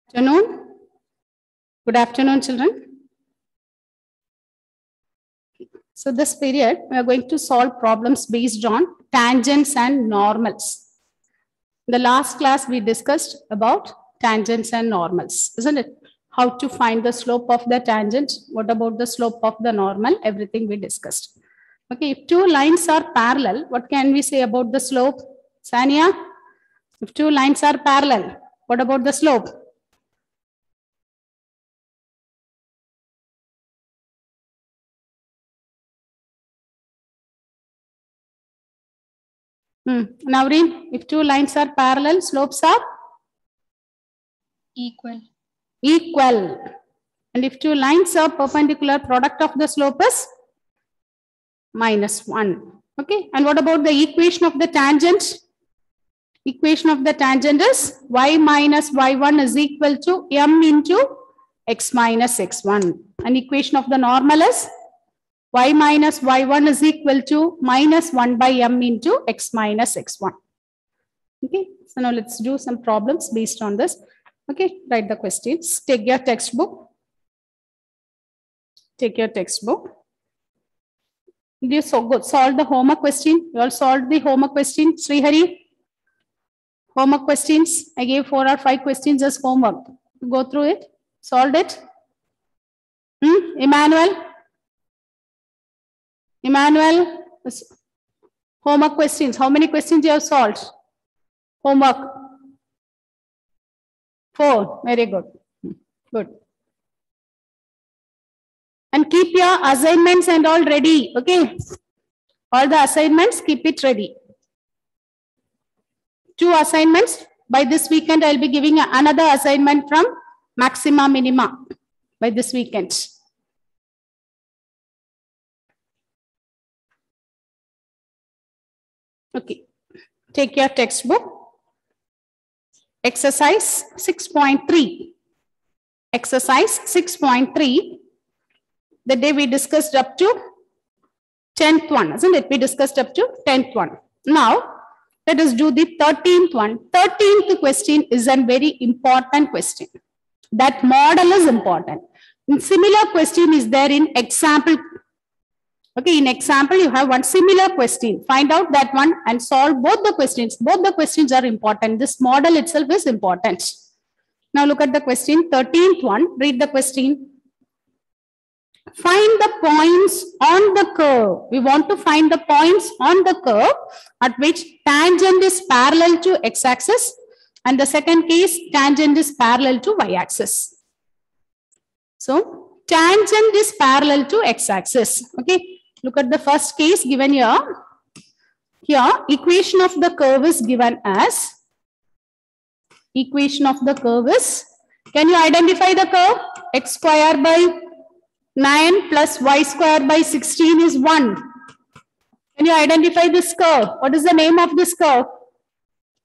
Afternoon. Good afternoon, children. So this period, we are going to solve problems based on tangents and normals. In the last class, we discussed about tangents and normals, isn't it? How to find the slope of the tangent. What about the slope of the normal? Everything we discussed. Okay, if two lines are parallel, what can we say about the slope? Sania, if two lines are parallel, what about the slope? Naureen, if two lines are parallel, slopes are equal. Equal. And if two lines are perpendicular, product of the slope is -1. Okay. And what about the equation of the tangent? Equation of the tangent is y minus y1 is equal to m into x minus x1. And equation of the normal is y minus y1 is equal to -1 by m into x minus x1. Okay, so now let's do some problems based on this. Okay, write the questions. Take your textbook. Take your textbook. Did you solve the homework question? You all solved the homework question, Srihari? Homework questions. I gave 4 or 5 questions as homework. Go through it. Solved it. Emmanuel? Emmanuel? Homework questions. How many questions you have solved? Homework. 4. Very good. Good. And keep your assignments and all ready. Okay. All the assignments, keep it ready. 2 assignments. By this weekend, I'll be giving another assignment from Maxima Minima by this weekend. Okay. Take your textbook. Exercise 6.3. Exercise 6.3. The day we discussed up to 10th one, isn't it? We discussed up to 10th one. Now, let us do the 13th one. 13th question is a very important question. That model is important. And similar question is there in example. Okay, in example, you have one similar question. Find out that one and solve both the questions. Both the questions are important. This model itself is important. Now look at the question, 13th one. Read the question. Find the points on the curve. We want to find the points on the curve at which tangent is parallel to x-axis. And the second case, tangent is parallel to y-axis. So, tangent is parallel to x-axis. Okay. Look at the first case given here. Here, equation of the curve is given as, equation of the curve is, can you identify the curve? X square by 9 plus y square by 16 is 1. Can you identify this curve? What is the name of this curve?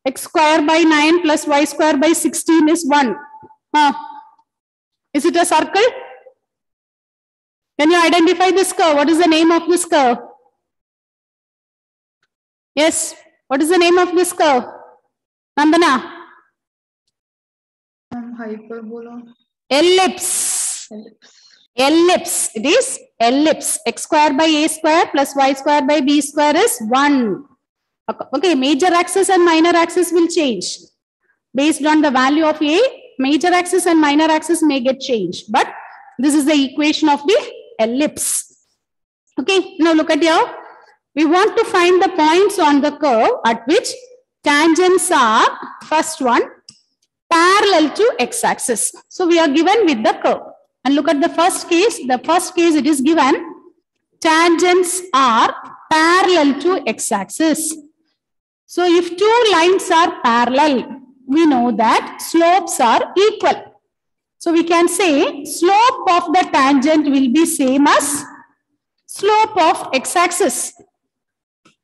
X square by 9 plus y square by 16 is 1. Is it a circle? Can you identify this curve? What is the name of this curve? Yes. What is the name of this curve? Nandana? Hyperbola. Ellipse. Ellipse. Ellipse. It is ellipse. X square by a square plus y square by b square is 1. Okay, major axis and minor axis will change. Based on the value of a, major axis and minor axis may get changed. But this is the equation of the ellipse. Okay, now look at here. We want to find the points on the curve at which tangents are, first one, parallel to x-axis. So we are given with the curve. And look at the first case. The first case it is given, tangents are parallel to x-axis. So if two lines are parallel, we know that slopes are equal. So we can say slope of the tangent will be same as slope of x-axis.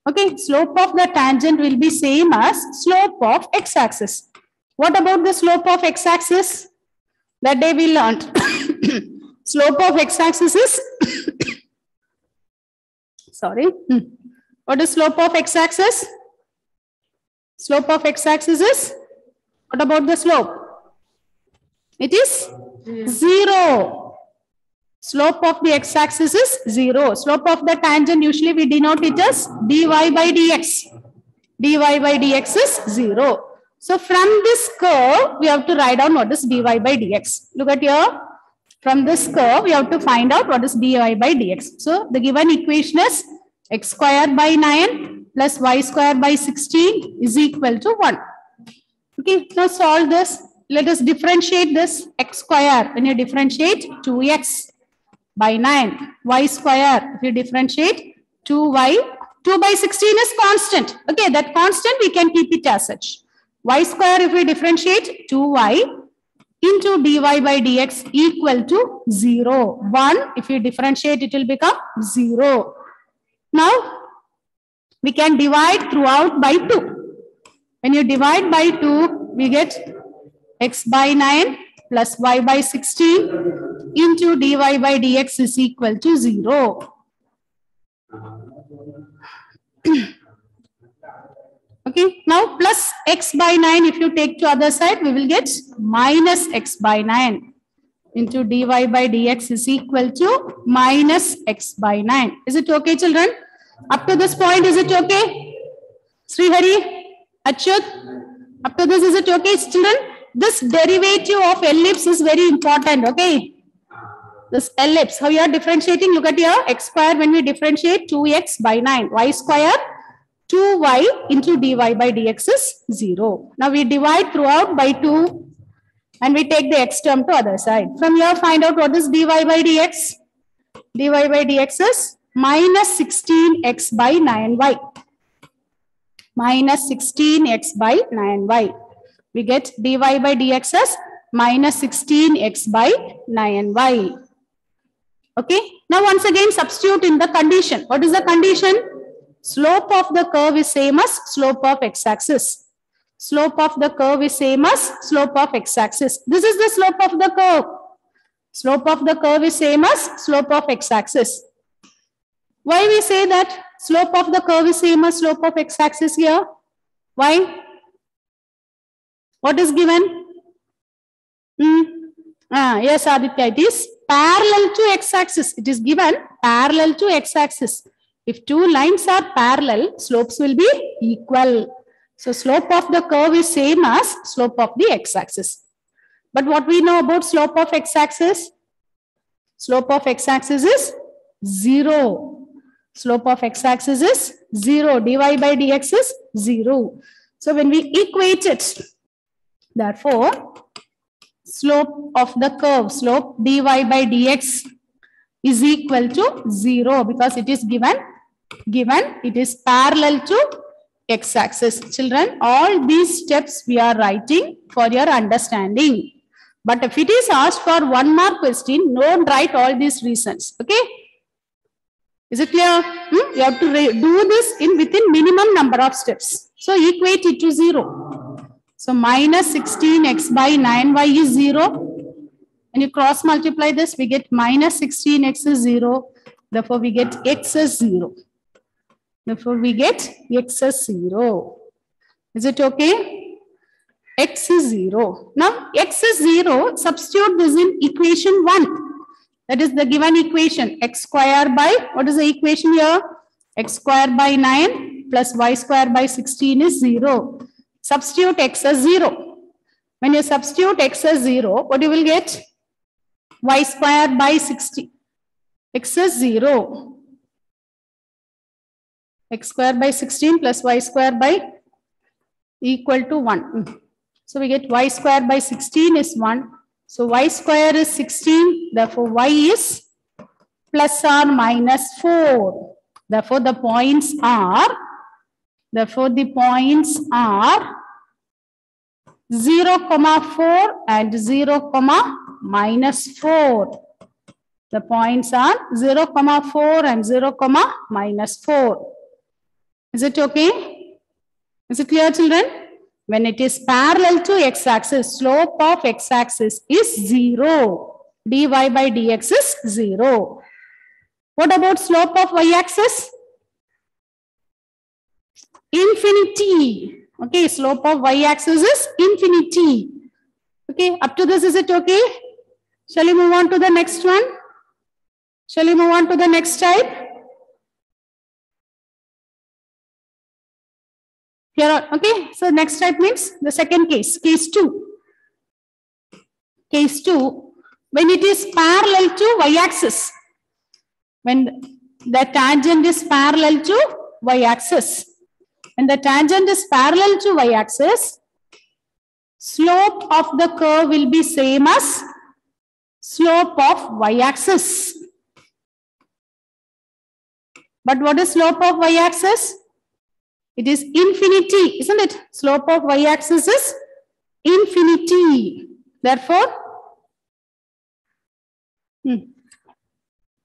Okay, slope of the tangent will be same as slope of x-axis. What about the slope of x-axis? That day we learned. Slope of x-axis is sorry. What is slope of x-axis? Slope of x-axis is, what about the slope? It is 0. Slope of the x-axis is 0. Slope of the tangent, usually we denote it as dy by dx. Dy by dx is 0. So from this curve, we have to write down what is dy by dx. Look at here. From this curve, we have to find out what is dy by dx. So the given equation is x squared by 9 plus y squared by 16 is equal to 1. Okay, now solve this. Let us differentiate this. X square, when you differentiate 2x by 9. Y square, if you differentiate 2y. 2 by 16 is constant. Okay, that constant we can keep it as such. Y square, if we differentiate 2y into dy by dx equal to 0. 1, if you differentiate, it will become 0. Now, we can divide throughout by 2. When you divide by 2, we get x by 9 plus y by 16 into dy by dx is equal to 0. Okay, now plus x by 9, if you take to other side, we will get minus x by 9 into dy by dx is equal to minus x by 9. Is it okay, children? Up to this point, is it okay? Srihari, Achyut, up to this, is it okay, children? This derivative of ellipse is very important, okay? This ellipse, how you are differentiating, look at here, x square, when we differentiate 2x by 9, y square, 2y into dy by dx is 0. Now we divide throughout by 2 and we take the x term to other side. From here, find out what is dy by dx. Dy by dx is minus 16x by 9y. Minus 16x by 9y. We get dy by dx as minus 16x by 9y. Okay. Now once again substitute in the condition. What is the condition? Slope of the curve is same as slope of x-axis. Slope of the curve is same as slope of x-axis. This is the slope of the curve. Slope of the curve is same as slope of x-axis. Why we say that slope of the curve is same as slope of x-axis here? Why? What is given? Yes, Aditya, it is parallel to x-axis. It is given parallel to x-axis. If two lines are parallel, slopes will be equal. So slope of the curve is same as slope of the x-axis. But what we know about slope of x-axis? Slope of x-axis is 0. Slope of x-axis is 0. Dy by dx is 0. So when we equate it, therefore, slope of the curve, slope dy by dx is equal to 0 because it is given it is parallel to x-axis. Children, all these steps we are writing for your understanding. But if it is asked for 1 mark question, don't write all these reasons. Okay? Is it clear? You have to do this within minimum number of steps. So equate it to 0. So minus 16x by 9y is 0. When you cross multiply this, we get minus 16x is 0. Therefore, we get x is 0. Therefore, we get x is 0. Is it okay? X is 0. Now, x is 0. Substitute this in equation 1. That is the given equation. X square by, what is the equation here? X square by 9 plus y square by 16 is 0. Substitute x as 0. When you substitute x as 0, what you will get? Y square by 16. X is 0. X square by 16 plus y square by equal to 1. So we get y square by 16 is 1. So y square is 16. Therefore, y is plus or minus 4. Therefore, the points are 0, 4 and 0, minus 4. The points are 0, 4 and 0, minus 4. Is it okay? Is it clear, children? When it is parallel to x-axis, slope of x-axis is 0. dy by dx is 0. What about slope of y-axis? Infinity. Okay, slope of y-axis is infinity. Okay. Okay, up to this, is it okay? Shall we move on to the next one? Shall we move on to the next type? Here, okay, so next type means the second case, case 2. Case 2, when it is parallel to y-axis. When the tangent is parallel to y-axis. When the tangent is parallel to y-axis, slope of the curve will be same as slope of y-axis. But what is slope of y-axis? It is infinity, isn't it? Slope of y-axis is infinity. Therefore,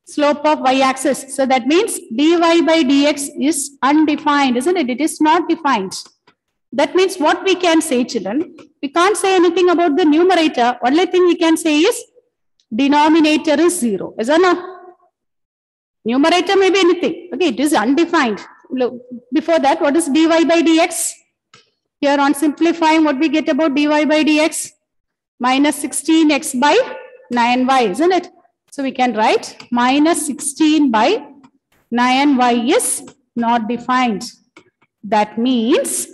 slope of y-axis. So that means dy by dx is undefined, isn't it? It is not defined. That means what we can say, children, we can't say anything about the numerator. Only thing we can say is denominator is 0. Is that no? Numerator may be anything. Okay, it is undefined. Look, before that, what is dy by dx? Here on simplifying, what we get about dy by dx? Minus 16x by 9y, isn't it? So we can write minus 16 by 9y is not defined. That means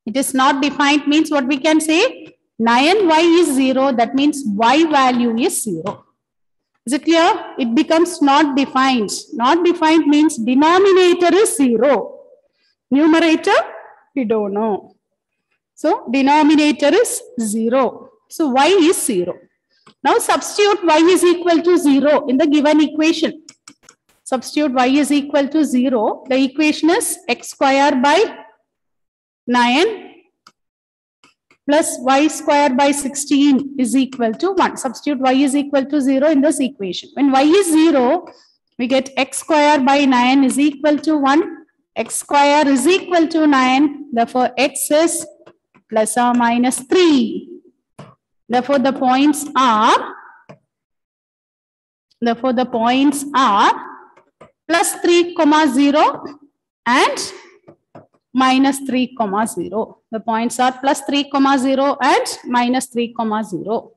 it is not defined means what we can say? 9y is 0. That means y value is 0. Is it clear? It becomes not defined. Not defined means denominator is 0. Numerator, we don't know. So denominator is 0. So y is 0. Now substitute y is equal to 0 in the given equation. Substitute y is equal to 0. The equation is x square by 9 plus y square by 16 is equal to 1. Substitute y is equal to 0 in this equation. When y is 0, we get x square by 9 is equal to 1. X square is equal to 9. Therefore, x is plus or minus 3. Therefore, the points are plus 3, 0 and minus 3, 0. The points are plus 3, 0 and minus 3, 0.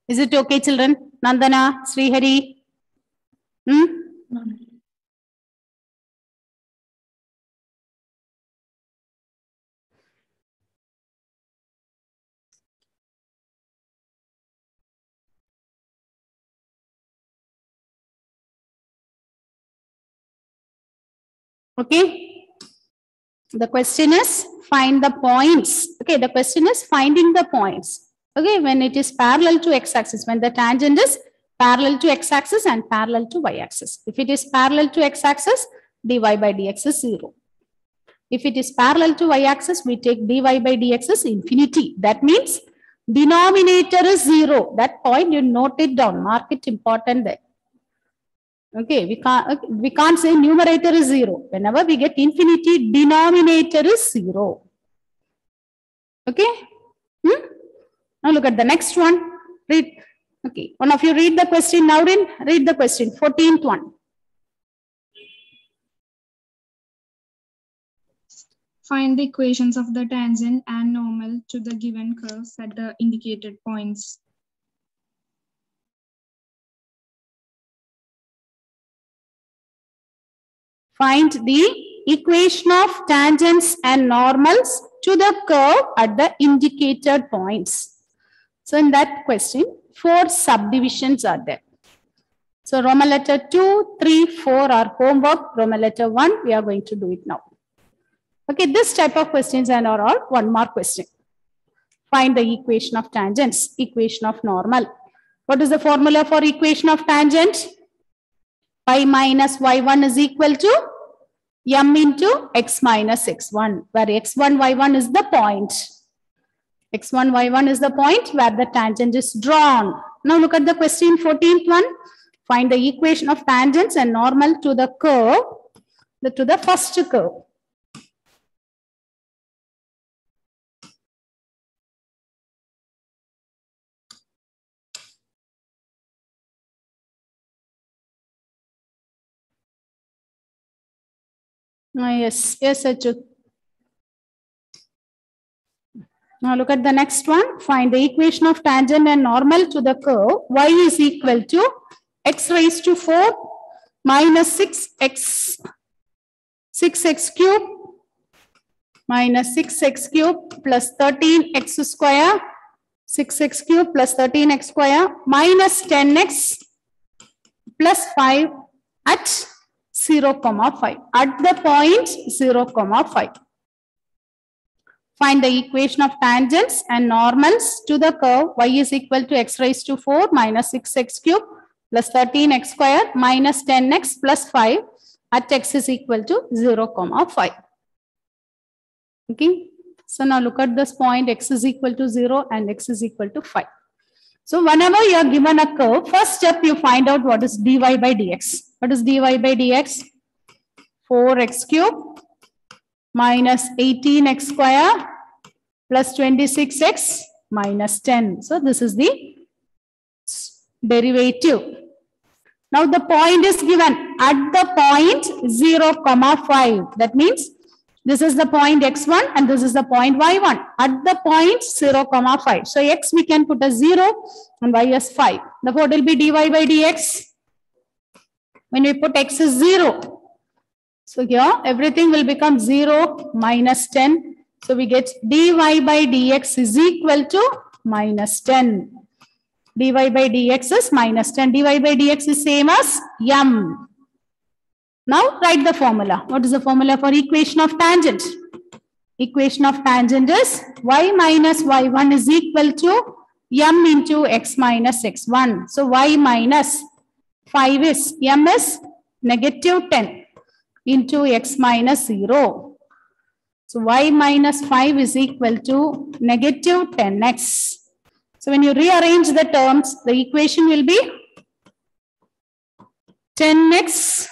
Is it okay, children? Nandana, Srihari? Okay. The question is find the points. Okay, the question is finding the points. Okay, when it is parallel to x-axis, when the tangent is parallel to x-axis and parallel to y-axis. If it is parallel to x-axis, dy by dx is 0. If it is parallel to y-axis, we take dy by dx is infinity. That means denominator is 0. That point you note it down, mark it important there. Okay, we can't say numerator is 0. Whenever we get infinity, denominator is 0. Okay. Now look at the next one. Read. Okay, one of you read the question. Naurin, read the question. 14th one. Find the equations of the tangent and normal to the given curves at the indicated points. Find the equation of tangents and normals to the curve at the indicated points. So in that question, 4 subdivisions are there. So Roman letter 2, 3, 4 are homework. Roman letter 1, we are going to do it now. Okay, this type of questions and are all 1 mark question. Find the equation of tangents, equation of normal. What is the formula for equation of tangent? Pi minus y1 is equal to m into x minus x1, where x1, y1 is the point. x1, y1 is the point where the tangent is drawn. Now look at the question 14th one. Find the equation of tangents and normal to the curve, to the first curve. Yes, Achut. Now look at the next one. Find the equation of tangent and normal to the curve y is equal to x raised to 4 minus 6x cube minus 6x cube plus 13x square, 6x cube plus 13x square minus 10x plus 5 at 0,5. At the point 0,5. Find the equation of tangents and normals to the curve y is equal to x raised to 4 minus 6x cube plus 13x square minus 10x plus 5 at x is equal to 0,5. Okay. So now look at this point, x is equal to 0 and x is equal to 5. So whenever you are given a curve, first step you find out what is dy by dx. What is dy by dx? 4x cube minus 18x square plus 26x minus 10. So this is the derivative. Now the point is given at the point 0,5. That means this is the point x1 and this is the point y1 at the point 0,5. So x we can put as 0 and y as 5. Therefore it will be dy by dx. When we put x is 0. So here everything will become 0 minus 10. So we get dy by dx is equal to minus 10. Dy by dx is minus 10. Dy by dx is same as m. Now write the formula. What is the formula for equation of tangent? Equation of tangent is y minus y1 is equal to m into x minus x1. So y minus 5 is m is negative 10 into x minus 0. So y minus 5 is equal to negative 10x. So when you rearrange the terms, the equation will be 10x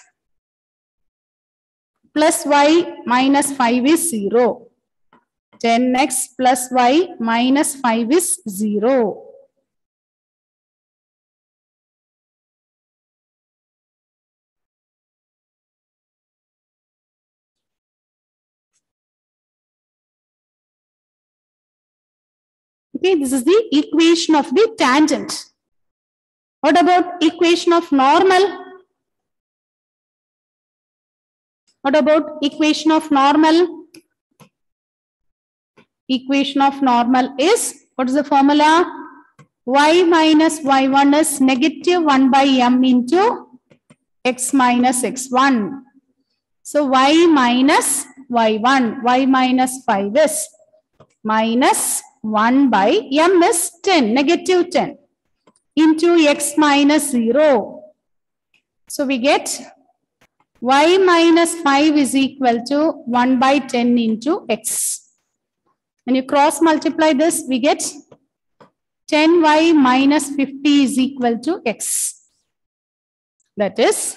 plus y minus 5 is 0. 10x plus y minus 5 is 0. Okay, this is the equation of the tangent. What about equation of normal? What about equation of normal? Equation of normal is, what is the formula? Y minus y1 is negative 1 by m into x minus x1. So y minus y1, y minus 5 is minus 1 by m is 10, negative 10 into x minus 0. So we get y minus 5 is equal to 1 by 10 into x. When you cross multiply this, we get 10y minus 50 is equal to x. That is,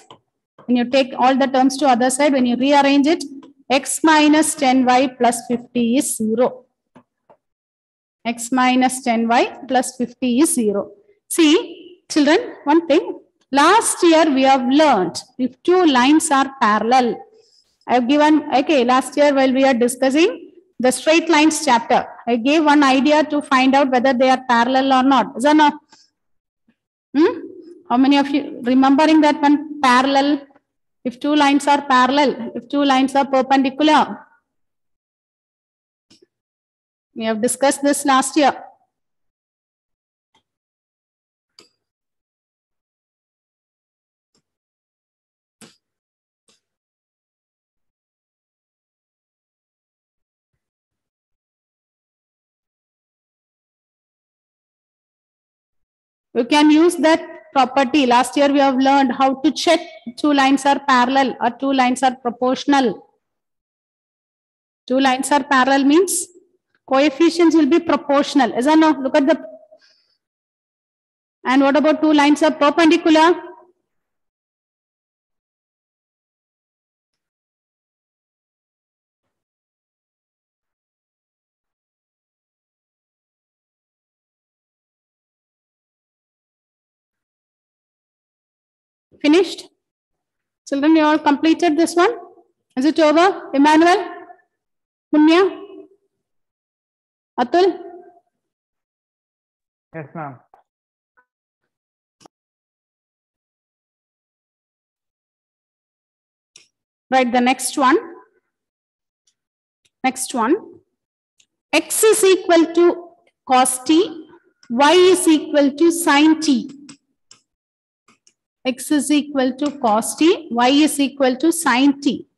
when you take all the terms to other side, when you rearrange it, x minus 10y plus 50 is 0. X minus 10y plus 50 is 0. See, children, one thing. Last year we have learned if two lines are parallel I have given, okay, last year while we are discussing the straight lines chapter, I gave one idea to find out whether they are parallel or not. Is that no? How many of you remembering that one? Parallel. If two lines are parallel, if two lines are perpendicular. We have discussed this last year. You can use that property. Last year we have learned how to check two lines are parallel or two lines are proportional. Two lines are parallel means coefficients will be proportional. Is that no? Look at the. And what about two lines are perpendicular? Finished? Children, you all completed this one? Is it over? Emmanuel? Punya? Atul? Yes, ma'am. Right, the next one. Next one. X is equal to cos t, y is equal to sin t. X is equal to cos t, y is equal to sin t.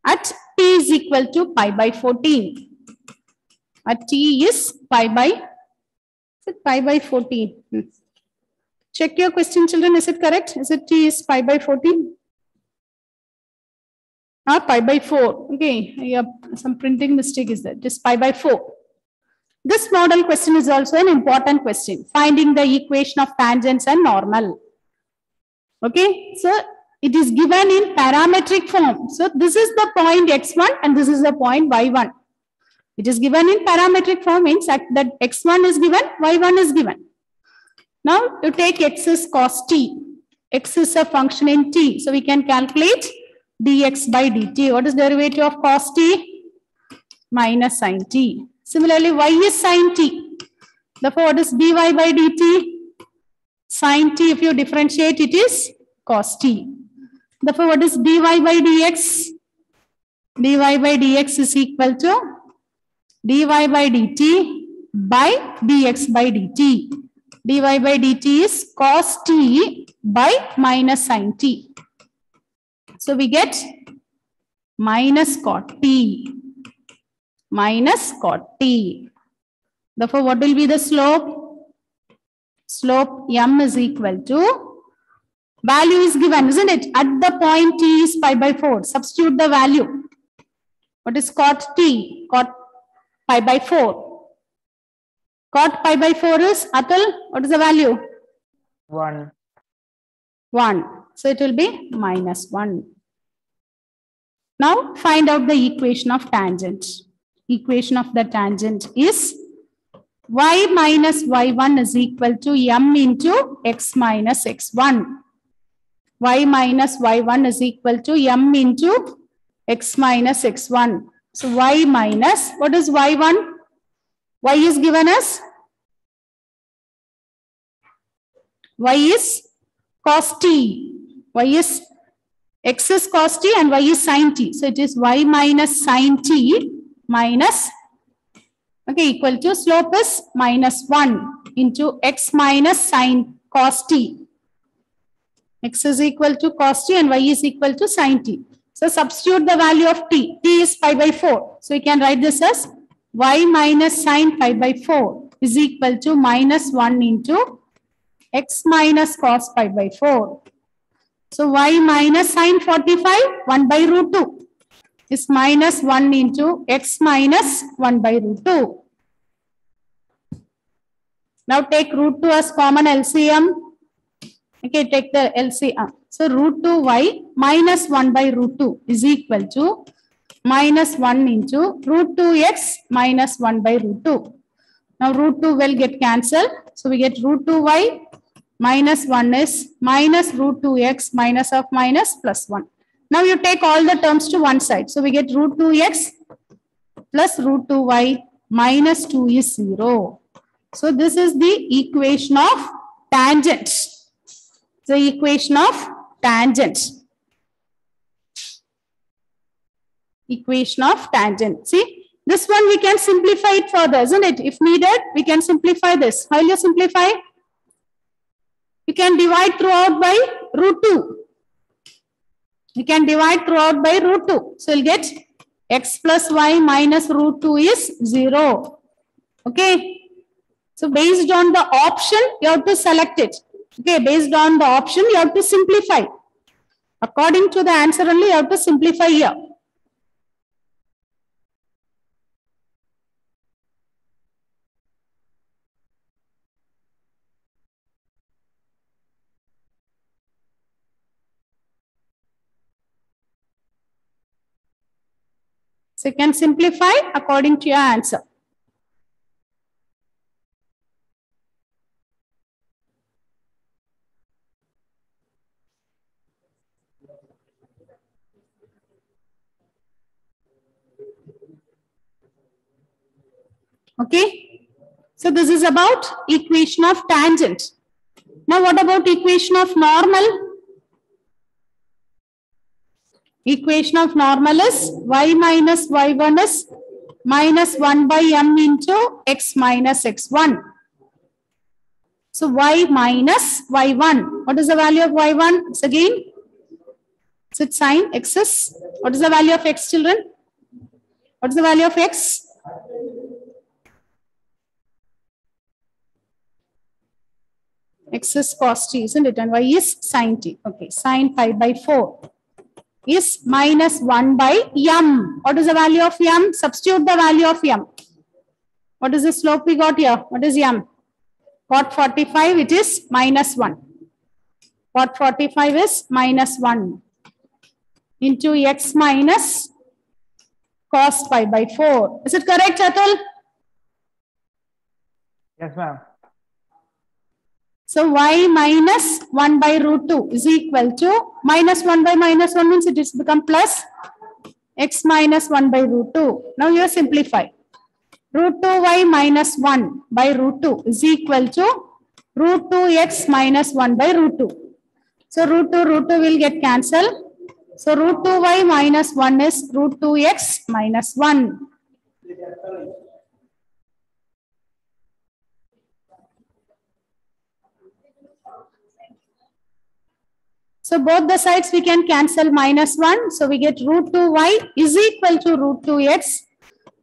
At t is equal to pi by 14. At t is pi by, is it pi by 14? Check your question, children. Is it correct? Is it t is pi by 14? Or pi by 4. Okay, yeah, some printing mistake is there. Just pi by 4. This model question is also an important question. Finding the equation of tangents and normal. Okay, so it is given in parametric form. So this is the point x1 and this is the point y1. It is given in parametric form means that x1 is given, y1 is given. Now you take x is cos t. X is a function in t. So we can calculate dx by dt. What is the derivative of cos t? Minus sin t. Similarly, y is sin t. Therefore, what is dy by dt? Sin t, if you differentiate, it is cos t. Therefore, what is dy by dx? Dy by dx is equal to dy by dt by dx by dt. Dy by dt is cos t by minus sin t. So we get minus cot t. Minus cot t. Therefore, what will be the slope? Slope m is equal to, value is given, isn't it? At the point t is pi by 4. Substitute the value. What is cot t? Cot pi by 4. Cot pi by 4 is, Atul, what is the value? 1. 1. So it will be minus 1. Now find out the equation of tangent. Equation of the tangent is y minus y1 is equal to m into x minus x1. Y minus y1 is equal to m into x minus x1. So y minus, what is y1? Y is given as, y is cos t. Y is, x is cos t and y is sin t. So it is y minus sin t minus, okay, equal to slope is minus 1 into x minus sin cos t. X is equal to cos t and y is equal to sin t. So substitute the value of t. T is pi by 4. So you can write this as y minus sin pi by 4 is equal to minus 1 into x minus cos pi by 4. So y minus sin 45, 1 by root 2 is minus 1 into x minus 1 by root 2. Now take root 2 as common LCM. Okay, take the LCM. So root 2y minus 1 by root 2 is equal to minus 1 into root 2x minus 1 by root 2. Now root 2 will get cancelled. So we get root 2y minus 1 is minus root 2x minus of minus plus 1. Now you take all the terms to one side. So we get root 2x plus root 2y minus 2 is 0. So this is the equation of tangent. The equation of tangent. Equation of tangent. See, this one we can simplify it further, isn't it? If needed, we can simplify this. How will you simplify? You can divide throughout by root 2. You can divide throughout by root 2. So you'll get x plus y minus root 2 is 0. Okay. So based on the option, you have to select it. Okay. Based on the option, you have to simplify. According to the answer only, you have to simplify here. So you can simplify according to your answer. Okay. So this is about equation of tangent. Now what about equation of normal? Equation of normal is y minus y1 is minus 1 by m into x minus x1. So y minus y1. What is the value of y1? It's again, is it sign x is? What is the value of x, children? What is the value of x? X is cos t, isn't it? And y is sin t. Okay, sin pi by 4. Is minus 1 by m. What is the value of m? Substitute the value of m. What is the slope we got here? What is m? Cot 45, it is minus 1. Cot 45 is minus 1 into x minus cos pi by 4. Is it correct, Atul? Yes, ma'am. So y minus 1 by root 2 is equal to minus 1 by minus 1 means it is become plus x minus 1 by root 2. Now you simplify. Root 2y minus 1 by root 2 is equal to root 2x minus 1 by root 2. So root 2 will get cancelled. So root 2y minus 1 is root 2x minus 1. So both the sides we can cancel minus 1. So we get root 2y is equal to root 2x.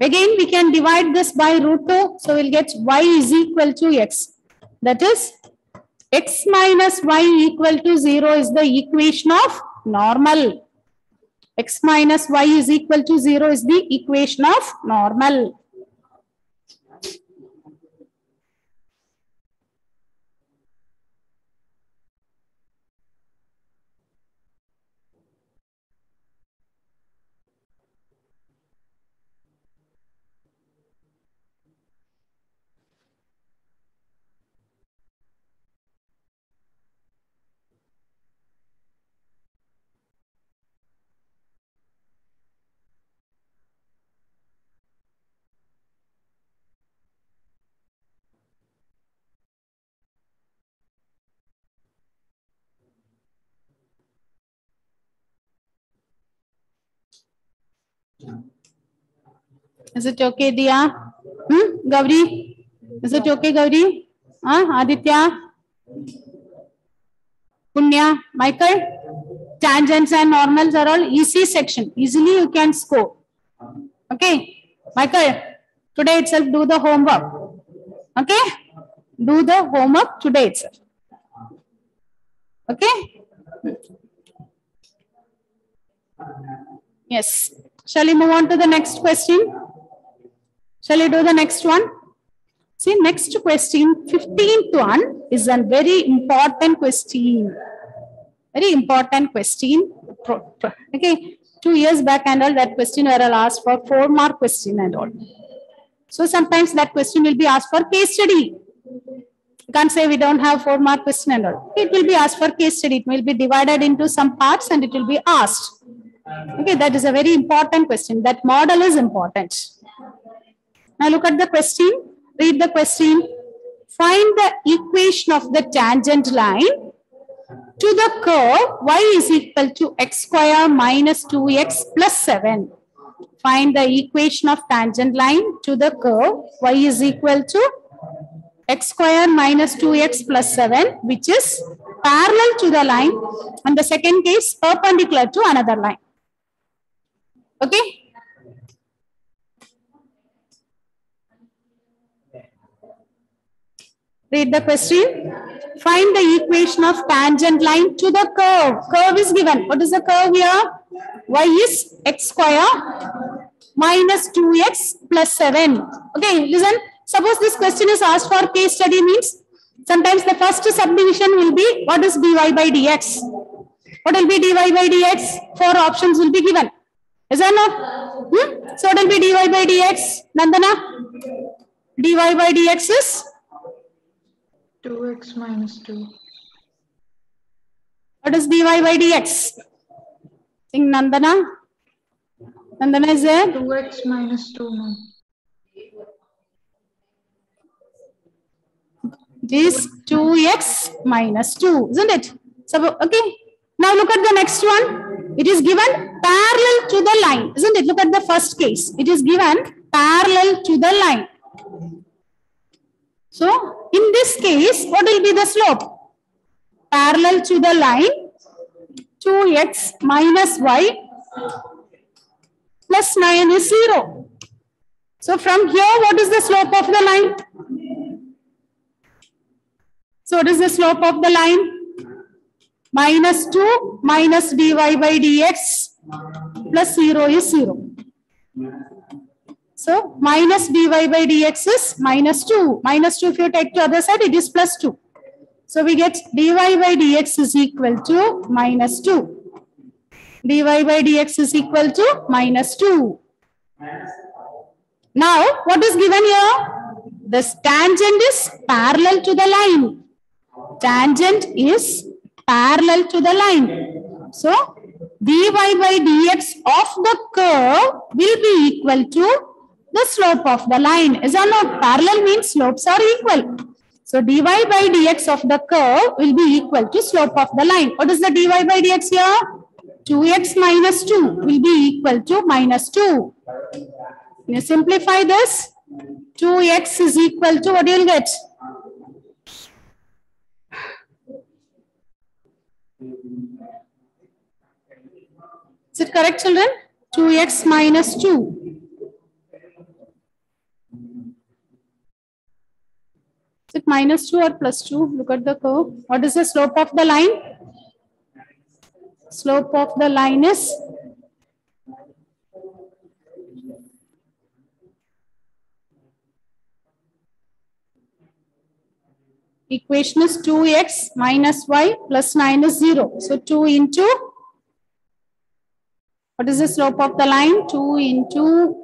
Again, we can divide this by root 2. So we'll get y is equal to x. That is, x minus y equal to 0 is the equation of normal. X minus y is equal to 0 is the equation of normal. Is it okay, Dia? Gauri? Is it okay, Gauri? Aditya? Punya? Michael? Tangents and normals are all easy section. Easily you can score. Okay? Michael, today itself do the homework. Okay? Do the homework today itself. Okay? Yes. Shall we move on to the next question? Shall we do the next one? See, next question, 15th one is a very important question. Very important question. Okay. 2 years back and all that question were asked for 4-mark question and all. So sometimes that question will be asked for case study. You can't say we don't have 4-mark question and all. It will be asked for case study. It will be divided into some parts and it will be asked. Okay, that is a very important question. That model is important. Now look at the question. Read the question. Find the equation of the tangent line to the curve y is equal to x square minus 2x plus 7. Find the equation of tangent line to the curve y is equal to x square minus 2x plus 7, which is parallel to the line, and the second case perpendicular to another line. Okay. Read the question. Find the equation of tangent line to the curve. Curve is given. What is the curve here? Y is x square minus 2x plus 7. Okay, listen. Suppose this question is asked for case study, means sometimes the first subdivision will be what is dy by dx. What will be dy by dx? 4 options will be given. Is that not? So what will be dy by dx? Nandana? Dy by dx is 2x minus 2. What is dy by dx? Think Nandana? Nandana is there? 2x minus 2. No. It is 2x minus 2, isn't it? So, okay. Now look at the next one. It is given parallel to the line, isn't it? Look at the first case. It is given parallel to the line. So, in this case, what will be the slope? Parallel to the line, 2x minus y plus 9 is 0. So, from here, what is the slope of the line? So, what is the slope of the line? Minus 2 minus dy by dx plus 0 is 0. So, minus dy by dx is minus 2. Minus 2, if you take to other side, it is plus 2. So, we get dy by dx is equal to minus 2. Dy by dx is equal to minus 2. Now, what is given here? This tangent is parallel to the line. Tangent is parallel to the line. So, dy by dx of the curve will be equal to the slope of the line. Is that not? Parallel means slopes are equal. So, dy by dx of the curve will be equal to slope of the line. What is the dy by dx here? 2x minus 2 will be equal to minus 2. You simplify this. 2x is equal to, what you will get? Is it correct, children? 2x minus 2. Is it minus 2 or plus 2? Look at the curve. What is the slope of the line? Slope of the line is equation is 2x minus y plus 9 is 0. So 2 into, what is the slope of the line? 2 into,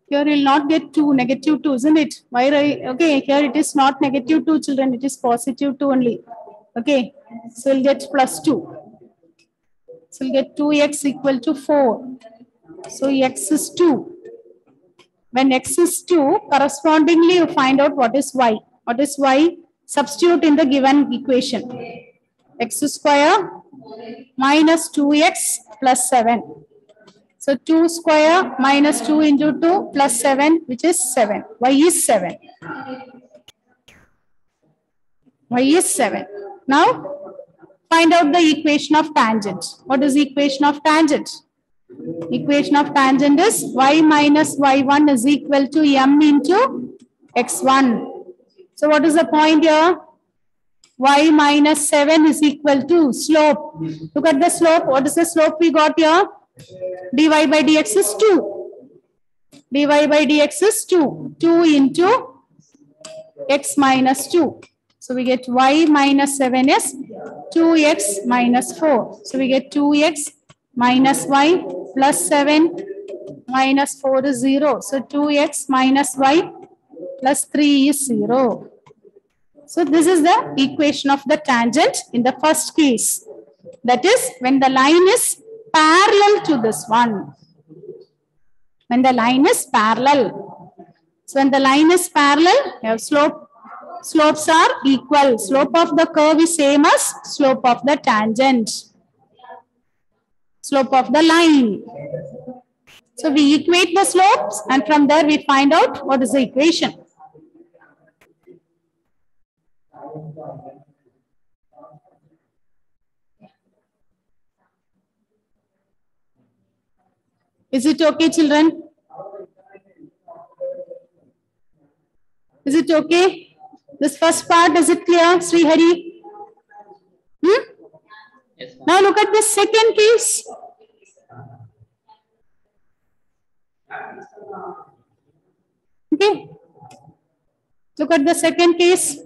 here you will not get 2, negative 2, isn't it? Why? Okay, here it is not negative 2, children, it is positive 2 only. Okay, so we'll get plus 2. So we'll get 2x equal to 4. So x is 2. When x is 2, correspondingly you find out what is y. What is y? Substitute in the given equation. X square minus 2x plus 7. So 2 square minus 2 into 2 plus 7, which is 7. Y is 7. Y is 7. Now, find out the equation of tangent. What is the equation of tangent? Equation of tangent is y minus y1 is equal to m into x1. So what is the point here? Y minus 7 is equal to slope. Look at the slope. What is the slope we got here? Dy by dx is 2. Dy by dx is 2. 2 into x minus 2. So we get y minus 7 is 2x minus 4. So we get 2x minus y plus 7 minus 4 is 0. So 2x minus y plus 3 is 0. So this is the equation of the tangent in the first case. That is when the line is parallel to this one. When the line is parallel. So when the line is parallel, your slopes are equal. Slope of the curve is same as slope of the tangent. Slope of the line. So we equate the slopes and from there we find out what is the equation. Is it okay, children? Is it okay? This first part, is it clear, Sri Hari? Yes. Now look at the second case. Okay. Look at the second case.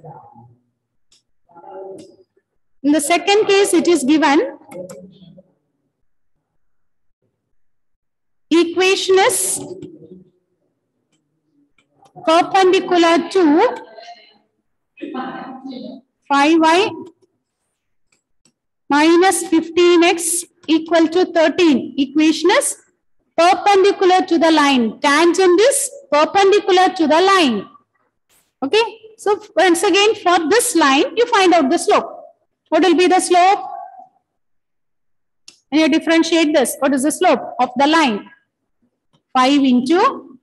In the second case, it is given equation is perpendicular to 5y minus 15x equal to 13. Equation is perpendicular to the line. Tangent is perpendicular to the line. Okay. So once again, for this line, you find out the slope. What will be the slope? And you differentiate this. What is the slope of the line? 5 into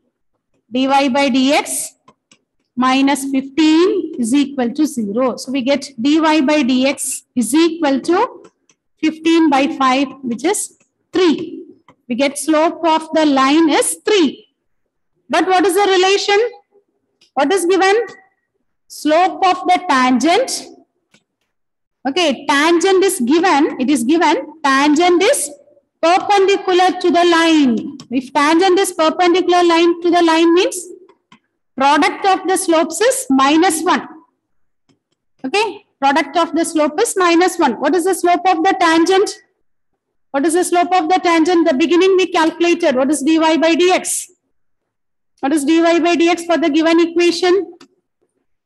dy by dx minus 15 is equal to 0. So we get dy by dx is equal to 15 by 5, which is 3. We get slope of the line is 3. But what is the relation? What is given? Slope of the tangent. Okay, tangent is given. It is given. Tangent is perpendicular to the line. If tangent is perpendicular line to the line means product of the slopes is minus 1. Okay, product of the slope is minus 1. What is the slope of the tangent? What is the slope of the tangent? The beginning we calculated. What is dy by dx? What is dy by dx for the given equation?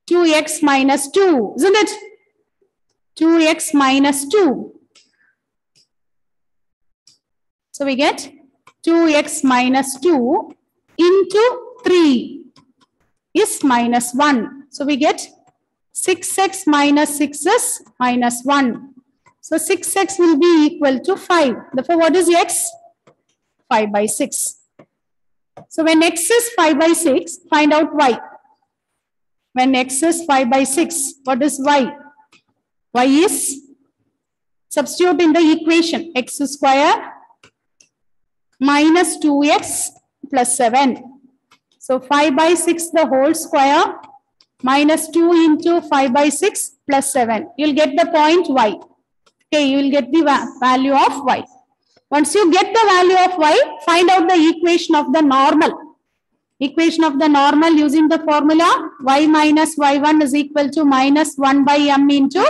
2x minus 2, isn't it? 2x minus 2. So we get 2x minus 2 into 3 is minus 1. So we get 6x minus 6 is minus 1. So 6x will be equal to 5. Therefore, what is x? 5 by 6. So when x is 5 by 6, find out y. When x is 5 by 6, what is y? Y is, substitute in the equation, x square minus 2x plus 7. So 5 by 6 the whole square minus 2 into 5 by 6 plus 7. You will get the point y. Okay, you will get the value of y. Once you get the value of y, find out the equation of the normal. Equation of the normal using the formula y minus y1 is equal to minus 1 by m into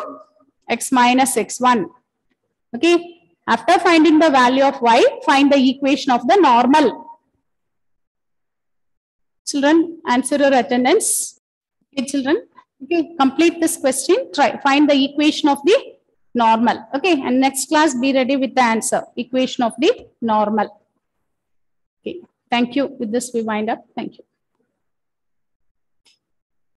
x minus x1. Okay. After finding the value of y, find the equation of the normal. Children, answer your attendance. Okay, children. Okay, complete this question. Try find the equation of the normal. Okay, and next class be ready with the answer. Equation of the normal. Okay, thank you. With this we wind up. Thank you.